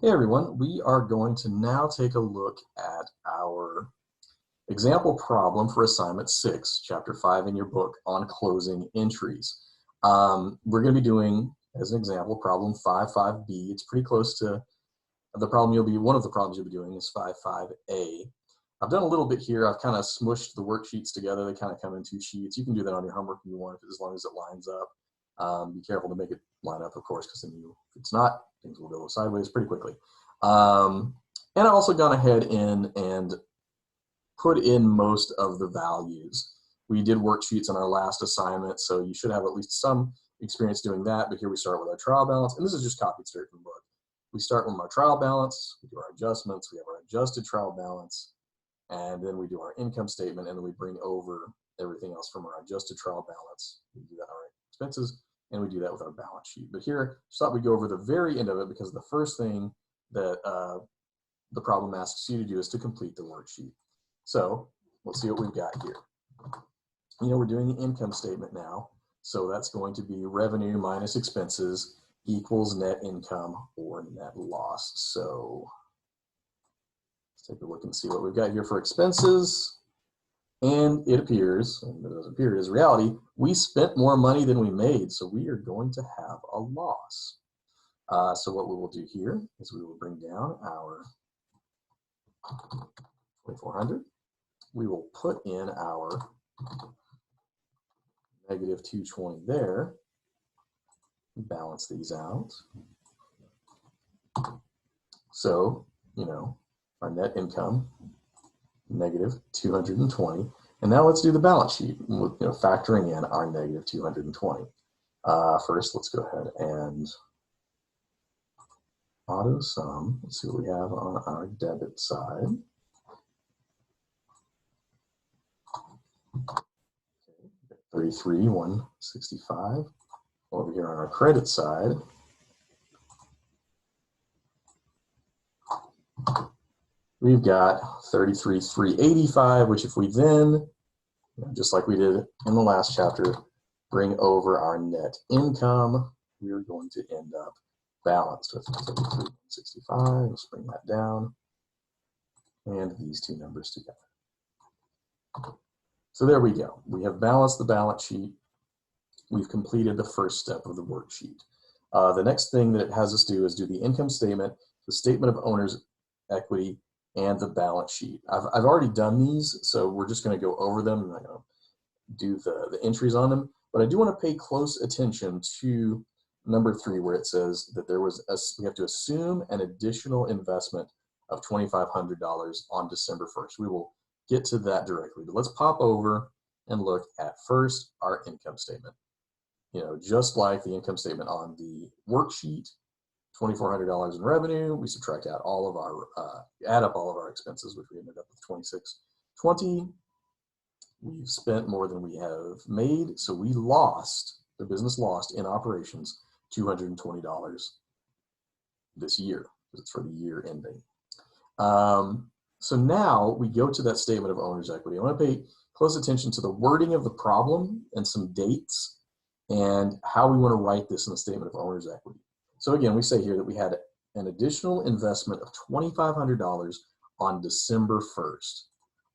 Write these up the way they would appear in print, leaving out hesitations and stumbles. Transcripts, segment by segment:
Hey everyone, we are going to now take a look at our example problem for assignment 6, chapter 5 in your book on closing entries. We're going to be doing, as an example, problem 5.5b. It's pretty close to the problem one of the problems you'll be doing is 5.5a. I've done a little bit here. I've kind of smushed the worksheets together. They kind of come in two sheets. You can do that on your homework if you want, as long as it lines up. Be careful to make it line up, of course, because then if it's not, things will go sideways pretty quickly. And I've also gone ahead and put in most of the values. We did worksheets on our last assignment, so you should have at least some experience doing that, but here we start with our trial balance, and this is just copied straight from the book. We start with our trial balance, we do our adjustments, we have our adjusted trial balance, and then we do our income statement, and then we bring over everything else from our adjusted trial balance. We do that on our expenses, and we do that with our balance sheet. But here, just thought we'd go over the very end of it, because the first thing that the problem asks you to do is to complete the worksheet. So let's see what we've got here. We're doing the income statement now. So that's going to be revenue minus expenses equals net income or net loss. So let's take a look and see what we've got here for expenses. And it appears, and it doesn't appear, it is reality, we spent more money than we made. So we are going to have a loss. So what we will do here is we will bring down our 2400. We will put in our negative 220 there, balance these out. So, our net income, negative 220. And now let's do the balance sheet, factoring in our negative 220. First, let's go ahead and auto sum. Let's see what we have on our debit side. Okay, 33,165. Over here on our credit side, we've got 33,385, which if we then, just like we did in the last chapter, bring over our net income, we're going to end up balanced with 33,165. Let's bring that down, and these two numbers together. So there we go. We have balanced the balance sheet. We've completed the first step of the worksheet. The next thing that it has us do is do the income statement, the statement of owner's equity, and the balance sheet. I've already done these, so we're just going to go over them. I'm not going to do the entries on them, but I do want to pay close attention to number 3, where it says that we have to assume an additional investment of $2,500 on December 1st. We will get to that directly, but let's pop over and look at first our income statement. Just like the income statement on the worksheet, $2,400 in revenue, we subtract out all of our, add up all of our expenses, which we ended up with $2,620. We've spent more than we have made, so the business lost in operations $220 this year, because it's for the year ending. So now we go to that statement of owner's equity. I want to pay close attention to the wording of the problem and some dates and how we want to write this in the statement of owner's equity. So again, we say here that we had an additional investment of $2,500 on December 1st.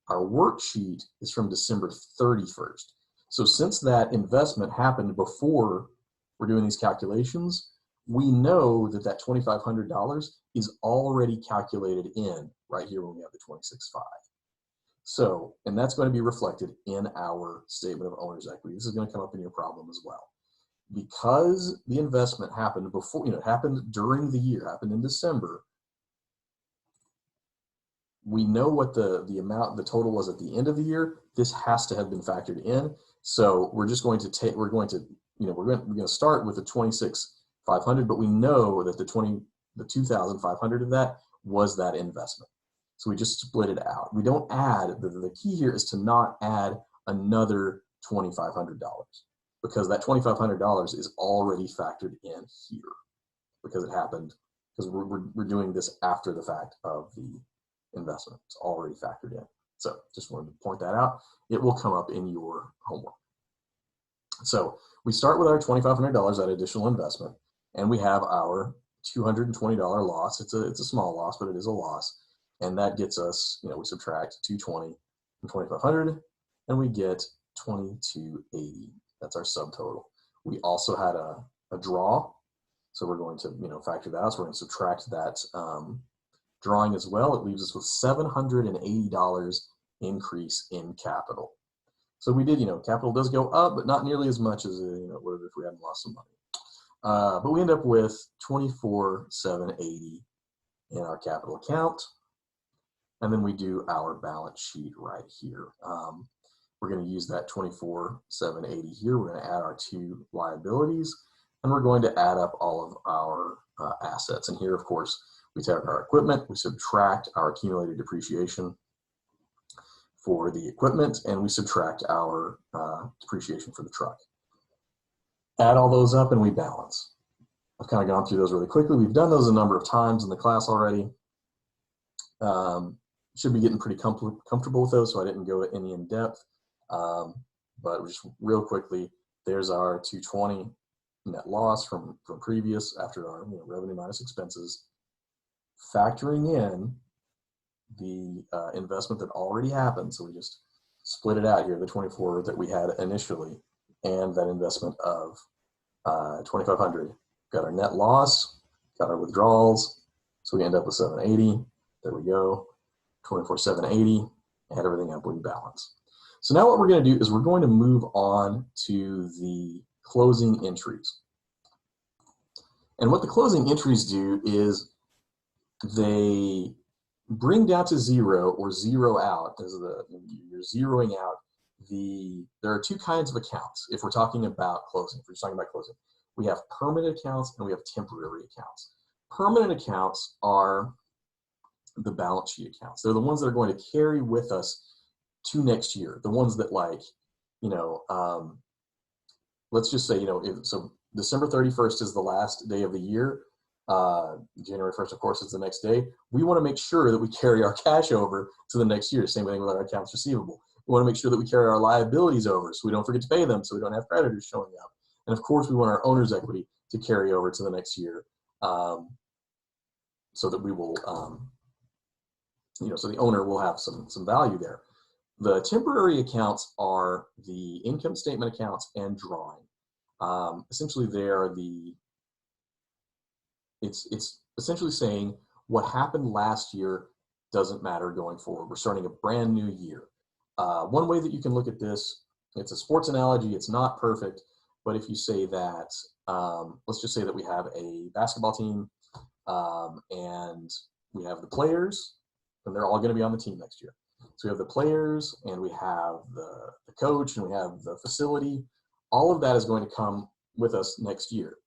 Our worksheet is from December 31st. So since that investment happened before we're doing these calculations, we know that that $2,500 is already calculated in right here when we have the 26.5. So, and that's going to be reflected in our statement of owner's equity. This is going to come up in your problem as well. Because the investment happened before, happened during the year, happened in December, we know what the total was at the end of the year. This has to have been factored in. So we're just going to take, we're going to start with the 26,500, but we know that the 2,500 of that was that investment. So we just split it out. We don't add, the key here is to not add another $2,500, because that $2,500 is already factored in here, because it happened, because we're doing this after the fact of the investment. It's already factored in. So just wanted to point that out. It will come up in your homework. So we start with our $2,500, that additional investment, and we have our $220 loss. It's a small loss, but it is a loss. And that gets us, we subtract 220 from 2,500, and we get 2,280. That's our subtotal. We also had a draw, so we're going to, factor that out. So we're going to subtract that drawing as well. It leaves us with $780 increase in capital. So we did, capital does go up, but not nearly as much as it would have if we hadn't lost some money. But we end up with $24,780 in our capital account. And then we do our balance sheet right here. We're going to use that $24,780 here. We're going to add our two liabilities, and we're going to add up all of our assets. And here, of course, we take our equipment, we subtract our accumulated depreciation for the equipment, and we subtract our depreciation for the truck. Add all those up and we balance. I've kind of gone through those really quickly. We've done those a number of times in the class already. Should be getting pretty comfortable with those, so I didn't go any in depth. But just real quickly, there's our 220 net loss from previous after our revenue minus expenses, factoring in the investment that already happened. So we just split it out here, the 24 that we had initially, and that investment of 2,500. Got our net loss, got our withdrawals, so we end up with 780. There we go, 24,780. Add everything up, we balance. So now what we're going to do is we're going to move on to the closing entries. And what the closing entries do is they bring down to zero or zero out. You're zeroing out there are two kinds of accounts if we're talking about closing. If we're just talking about closing, we have permanent accounts and we have temporary accounts. Permanent accounts are the balance sheet accounts. They're the ones that are going to carry with us to next year. The ones that let's just say, so December 31st is the last day of the year. January 1st, of course, is the next day. We want to make sure that we carry our cash over to the next year. Same thing with our accounts receivable. We want to make sure that we carry our liabilities over so we don't forget to pay them, so we don't have creditors showing up. And of course, we want our owner's equity to carry over to the next year, so that we will, so the owner will have some value there. The temporary accounts are the income statement accounts and drawing. Essentially, they are it's essentially saying what happened last year doesn't matter going forward. We're starting a brand new year. One way that you can look at this, it's a sports analogy. It's not perfect, but if you say that, let's just say that we have a basketball team and we have the players, and they're all going to be on the team next year. So we have the players and we have the coach and we have the facility. All of that is going to come with us next year.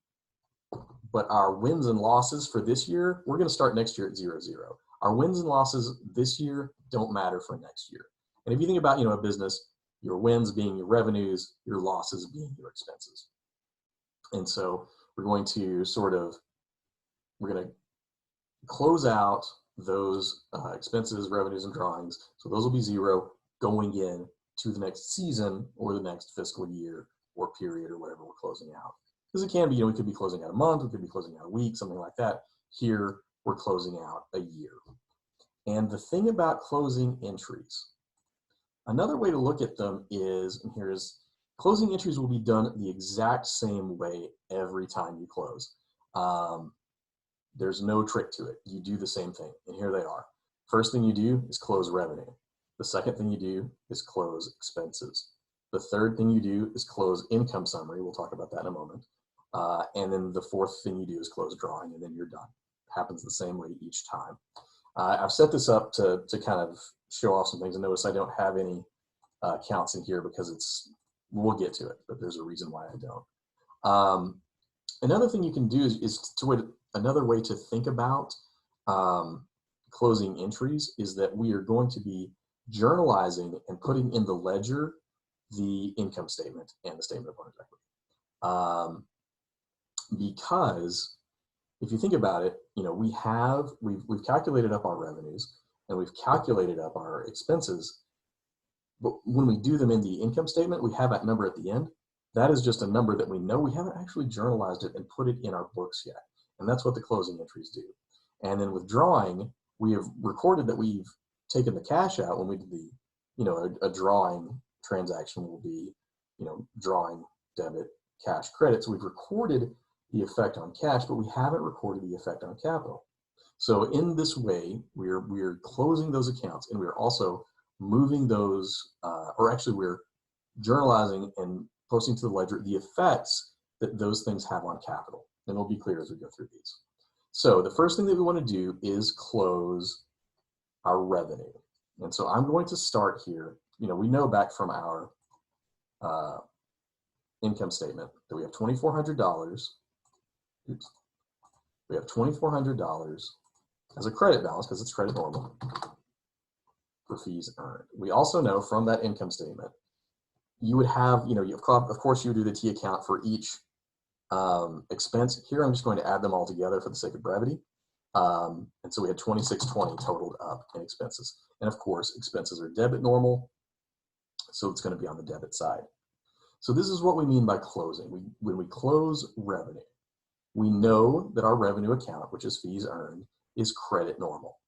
But our wins and losses for this year, we're going to start next year at 0-0. Our wins and losses this year don't matter for next year. And if you think about, a business, your wins being your revenues, your losses being your expenses. And so we're going to close out those expenses, revenues, and drawings. So those will be 0 going in to the next season or the next fiscal year or period or whatever we're closing out. Because it can be, we could be closing out a month, we could be closing out a week, something like that. Here, we're closing out a year. And the thing about closing entries, another way to look at them is, and here is, closing entries will be done the exact same way every time you close. There's no trick to it. You do the same thing, and here they are. First thing you do is close revenue. The second thing you do is close expenses. The third thing you do is close income summary. We'll talk about that in a moment. And then the fourth thing you do is close drawing, and then you're done. It happens the same way each time. I've set this up to kind of show off some things. And notice I don't have any counts in here because we'll get to it, but there's a reason why I don't. Another thing you can do another way to think about closing entries is that we are going to be journalizing and putting in the ledger the income statement and the statement of owner's equity. Because if you think about it, we've calculated up our revenues and we've calculated up our expenses, but when we do them in the income statement, we have that number at the end. That is just a number that we know. We haven't actually journalized it and put it in our books yet. And that's what the closing entries do. And then withdrawing, we have recorded that we've taken the cash out when we did the, a drawing transaction will be, drawing debit, cash, credit. So we've recorded the effect on cash, but we haven't recorded the effect on capital. So in this way, we're closing those accounts, and we're also moving those, or actually we're journalizing and posting to the ledger the effects that those things have on capital. And it'll be clear as we go through these. So the first thing that we want to do is close our revenue. And so I'm going to start here. We know back from our income statement that we have $2,400. Oops. We have $2,400 as a credit balance because it's credit normal for fees earned. We also know from that income statement, you would have, of course you would do the T account for each expense. Here I'm just going to add them all together for the sake of brevity. And so we had 2620 totaled up in expenses. And of course, expenses are debit normal, so it's going to be on the debit side. So this is what we mean by closing. When we close revenue, we know that our revenue account, which is fees earned, is credit normal.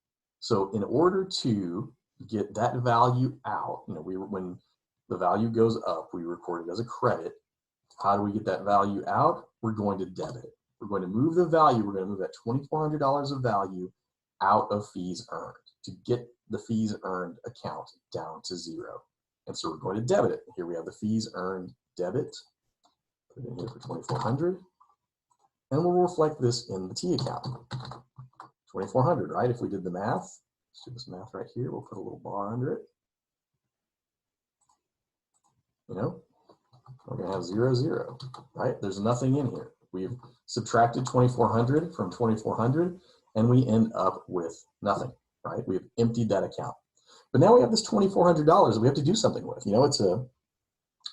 So in order to get that value out, when the value goes up, we record it as a credit. How do we get that value out? We're going to debit it. We're going to move the value. We're going to move that $2,400 of value out of fees earned to get the fees earned account down to zero. And so we're going to debit it. Here we have the fees earned debit. Put it in here for 2,400. And we'll reflect this in the T account. 2,400, right? If we did the math, let's do this math right here. We'll put a little bar under it. We're going to have 0, 0, right? There's nothing in here. We've subtracted 2,400 from 2,400, and we end up with nothing, right? We've emptied that account. But now we have this $2,400 that we have to do something with.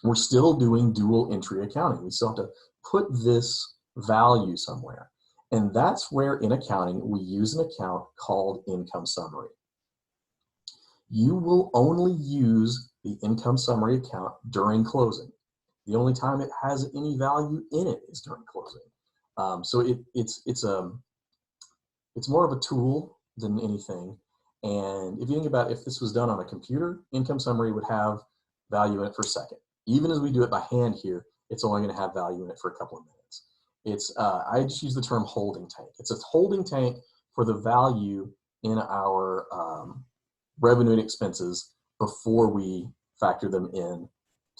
We're still doing dual entry accounting. We still have to put this value somewhere. And that's where in accounting, we use an account called income summary. You will only use the income summary account during closing. The only time it has any value in it is during closing. So it's more of a tool than anything. And if you think about if this was done on a computer, income summary would have value in it for a second. Even as we do it by hand here, it's only going to have value in it for a couple of minutes. I just use the term holding tank. It's a holding tank for the value in our revenue and expenses before we factor them in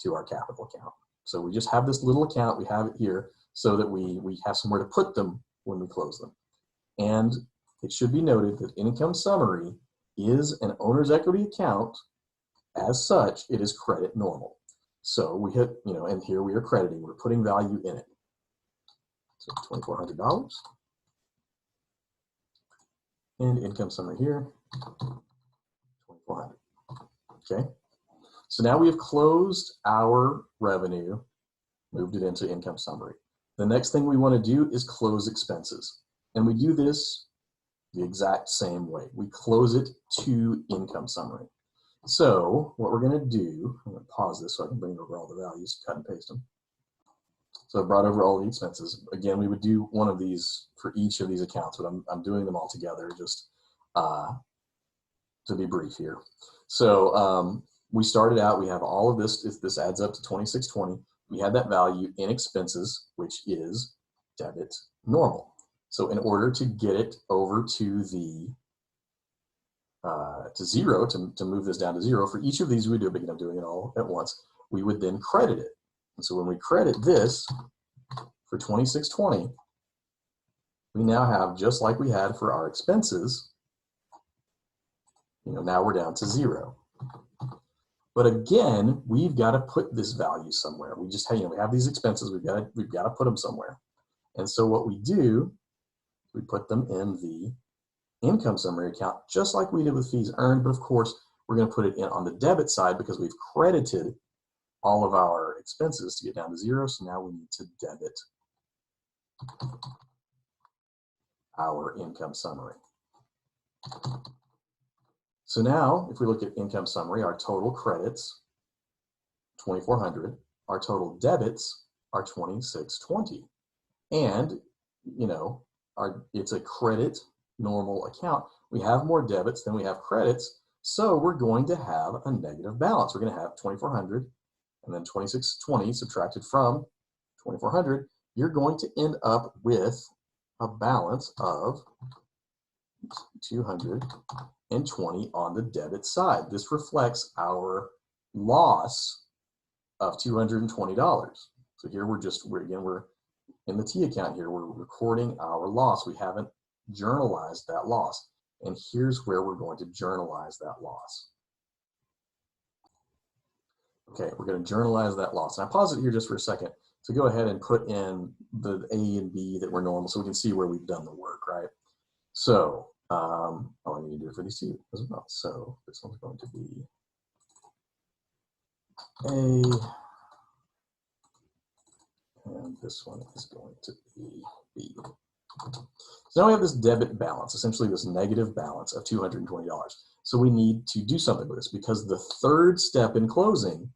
to our capital account. So we just have this little account, we have it here so that we have somewhere to put them when we close them. And it should be noted that income summary is an owner's equity account. As such, it is credit normal. So we hit, and here we are crediting, we're putting value in it. So $2,400. And income summary here, 2,400. Okay. So now we have closed our revenue, moved it into income summary. The next thing we want to do is close expenses. And we do this the exact same way. We close it to income summary. So what we're going to do, I'm going to pause this so I can bring over all the values, cut and paste them. So I brought over all the expenses. Again, we would do one of these for each of these accounts, but I'm doing them all together just to be brief here. So we started out, we have all of this, this adds up to 2620. We had that value in expenses, which is debit normal. So in order to get it over to the to zero, to move this down to zero, for each of these we do, but I'm doing it all at once, we would then credit it. And so when we credit this for 2620, we now have, just like we had for our expenses, now we're down to zero. But again, we've got to put this value somewhere. We just, we have these expenses, we've got to put them somewhere. And so what we do, we put them in the income summary account, just like we did with fees earned, but of course, we're going to put it in on the debit side because we've credited all of our expenses to get down to zero. So now we need to debit our income summary. So now, if we look at income summary, our total credits, 2,400, our total debits are 2,620. And, it's a credit normal account. We have more debits than we have credits, so we're going to have a negative balance. We're going to have 2,400 and then 2,620 subtracted from 2,400. You're going to end up with a balance of 220 on the debit side. This reflects our loss of $220. So here we're in the T account here, we're recording our loss. We haven't journalized that loss. And here's where we're going to journalize that loss. Okay, we're going to journalize that loss. And I pause it here just for a second to go ahead and put in the A and B that were normal so we can see where we've done the work, right? So, I need to do it for these two as well. So this one's going to be A, and this one is going to be B. So now we have this debit balance, essentially this negative balance of $220. So we need to do something with this because the third step in closing,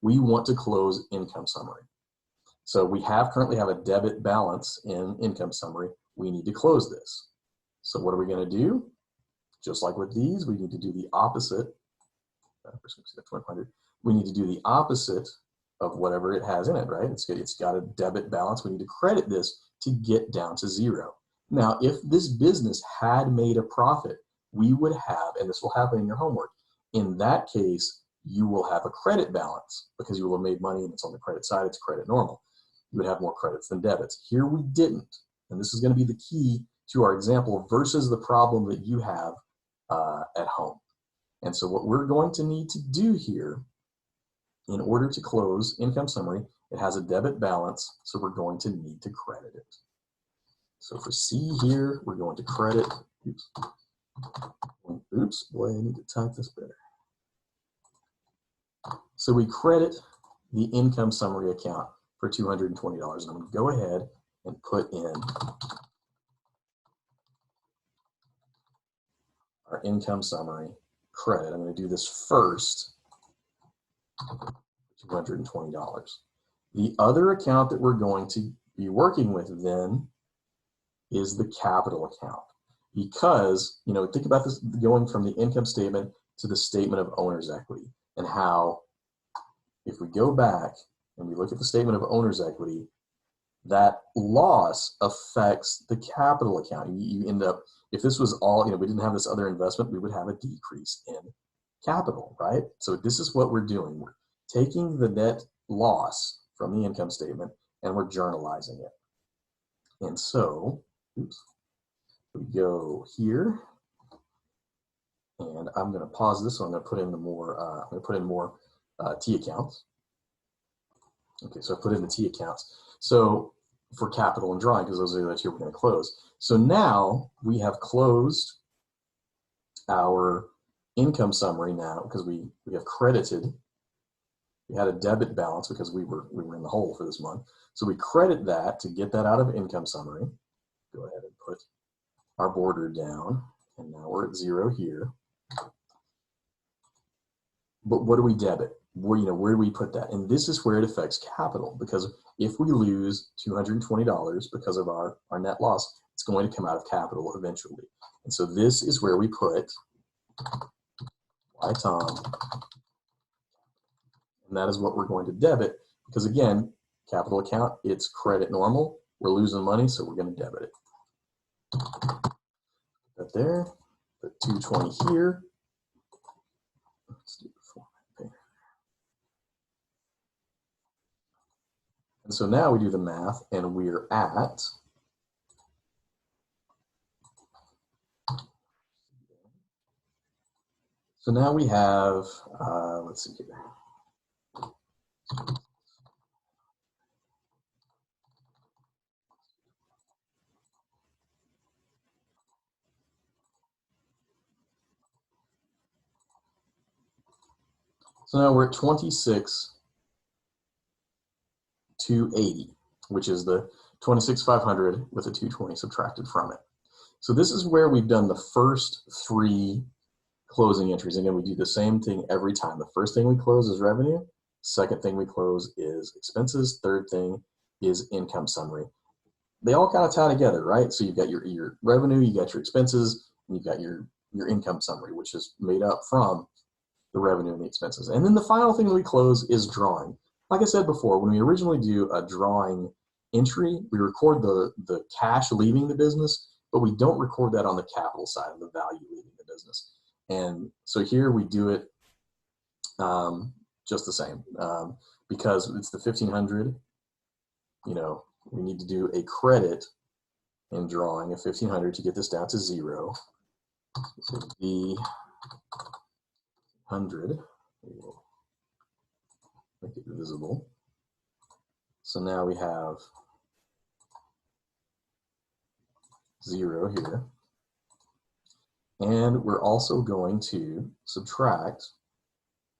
we want to close income summary. So we currently have a debit balance in income summary. We need to close this. So what are we going to do? Just like with these, we need to do the opposite. We need to do the opposite of whatever it has in it, right? It's got a debit balance. We need to credit this to get down to zero. Now, if this business had made a profit, we would have, and this will happen in your homework, in that case, you will have a credit balance because you will have made money and it's on the credit side, it's credit normal. You would have more credits than debits. Here we didn't, and this is going to be the key to our example versus the problem that you have at home. And so what we're going to need to do here in order to close income summary, it has a debit balance, so we're going to need to credit it. So for C here, we're going to credit, oops, boy, I need to type this better. So we credit the income summary account for $220. And I'm going to go ahead and put in our income summary credit. I'm going to do this first, $220. The other account that we're going to be working with then is the capital account. Because, think about this going from the income statement to the statement of owner's equity, and how if we go back and we look at the statement of owner's equity, that loss affects the capital account. You end up, if this was all, we didn't have this other investment, we would have a decrease in capital, right? So this is what we're doing. We're taking the net loss from the income statement and we're journalizing it. And so, oops, we go here, and I'm going to pause this. So I'm going to put in more T accounts. Okay, so I put in the T accounts. So for capital and drawing, because those are the two we're going to close. So now we have closed our income summary now because we have credited. We had a debit balance because we were in the hole for this month. So we credit that to get that out of income summary. Go ahead and put our border down, and now we're at zero here. But what do we debit? Where do we put that? And this is where it affects capital, because if we lose $220 because of our net loss, it's going to come out of capital eventually. And so this is where we put Tom, and that is what we're going to debit, because again, capital account, it's credit normal. We're losing money, so we're going to debit it. Put that there, put 220 here. Let's do the format there. And so now we do the math, and we're at so now we have, let's see here. So now we're at 26,280, which is the 26,500 with a 220 subtracted from it. So this is where we've done the first three closing entries. Again, we do the same thing every time. The first thing we close is revenue. Second thing we close is expenses. Third thing is income summary. they all kind of tie together, right? So you've got your revenue, you got your expenses, and you've got your income summary, which is made up from the revenue and the expenses. And then the final thing that we close is drawing. Like I said before, when we originally do a drawing entry, we record the cash leaving the business, but we don't record that on the capital side of the value leaving the business. And so here we do it just the same because it's the 1,500. You know, we need to do a credit in drawing of 1,500 to get this down to 0. So the 100, we'll make it visible. So now we have 0 here. And we're also going to subtract,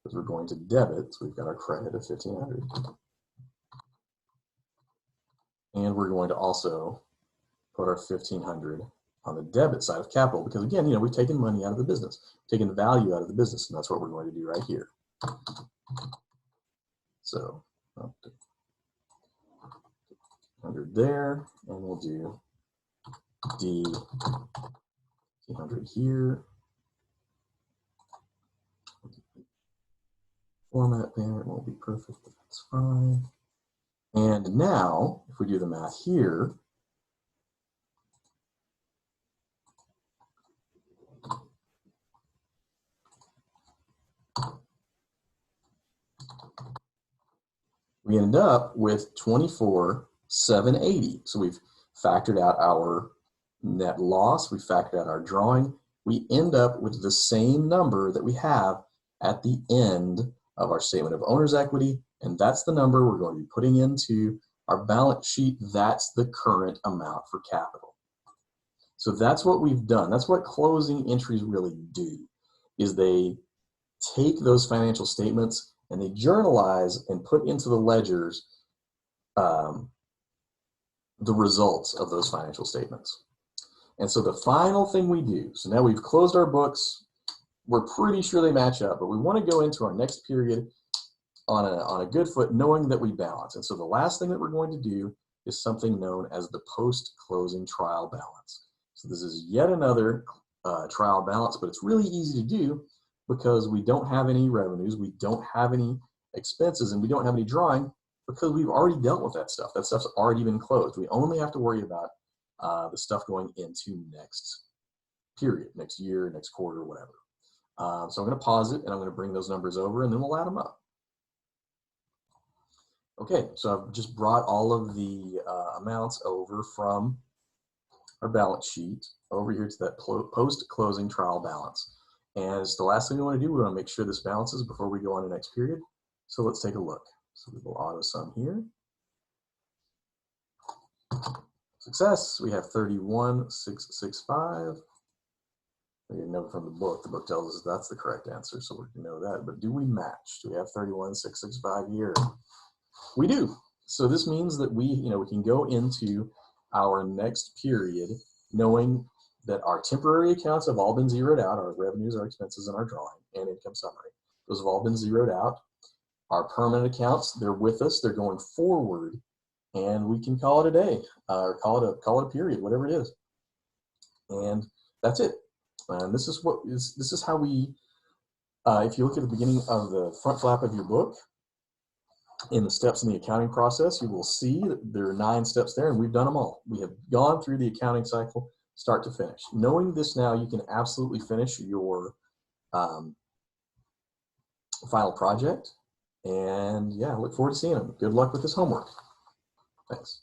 because we're going to debit, so we've got our credit of 1,500. And we're going to also put our 1,500 on the debit side of capital, because again, you know, we've taken money out of the business, taken the value out of the business, and that's what we're going to do right here. So 100 there, and we'll do D 100 here. Format there, it won't be perfect, but that's fine. And now, if we do the math here, we end up with 24,780. So we've factored out our net loss, we factored out our drawing. We end up with the same number that we have at the end of our statement of owner's equity, and that's the number we're going to be putting into our balance sheet. That's the current amount for capital. So that's what we've done. That's what closing entries really do, is they take those financial statements and they journalize and put into the ledgers the results of those financial statements. And so the final thing we do, so now we've closed our books, we're pretty sure they match up, but we want to go into our next period on a good foot, knowing that we balance. And so the last thing that we're going to do is something known as the post-closing trial balance. So this is yet another trial balance, but it's really easy to do because we don't have any revenues, we don't have any expenses, and we don't have any drawing because we've already dealt with that stuff. That stuff's already been closed. We only have to worry about the stuff going into next period, next year, next quarter, whatever. So I'm going to pause it and I'm going to bring those numbers over and then we'll add them up. Okay, so I've just brought all of the amounts over from our balance sheet over here to that post-closing trial balance. And it's the last thing we want to do. We want to make sure this balances before we go on to the next period. So let's take a look. So we will auto sum here. Success, we have 31,665. We know from the book tells us that's the correct answer, so we can know that. But do we match? Do we have 31,665 here? We do. So this means that we can go into our next period knowing that our temporary accounts have all been zeroed out, our revenues, our expenses, and our drawing and income summary. Those have all been zeroed out. Our permanent accounts, they're with us, they're going forward, and we can call it a day, or call it a period, whatever it is. And that's it. And this is how we, if you look at the beginning of the front flap of your book, in the steps in the accounting process, you will see that there are 9 steps there, and we've done them all. We have gone through the accounting cycle, start to finish. Knowing this now, you can absolutely finish your final project. And yeah, look forward to seeing them. Good luck with this homework. Thanks.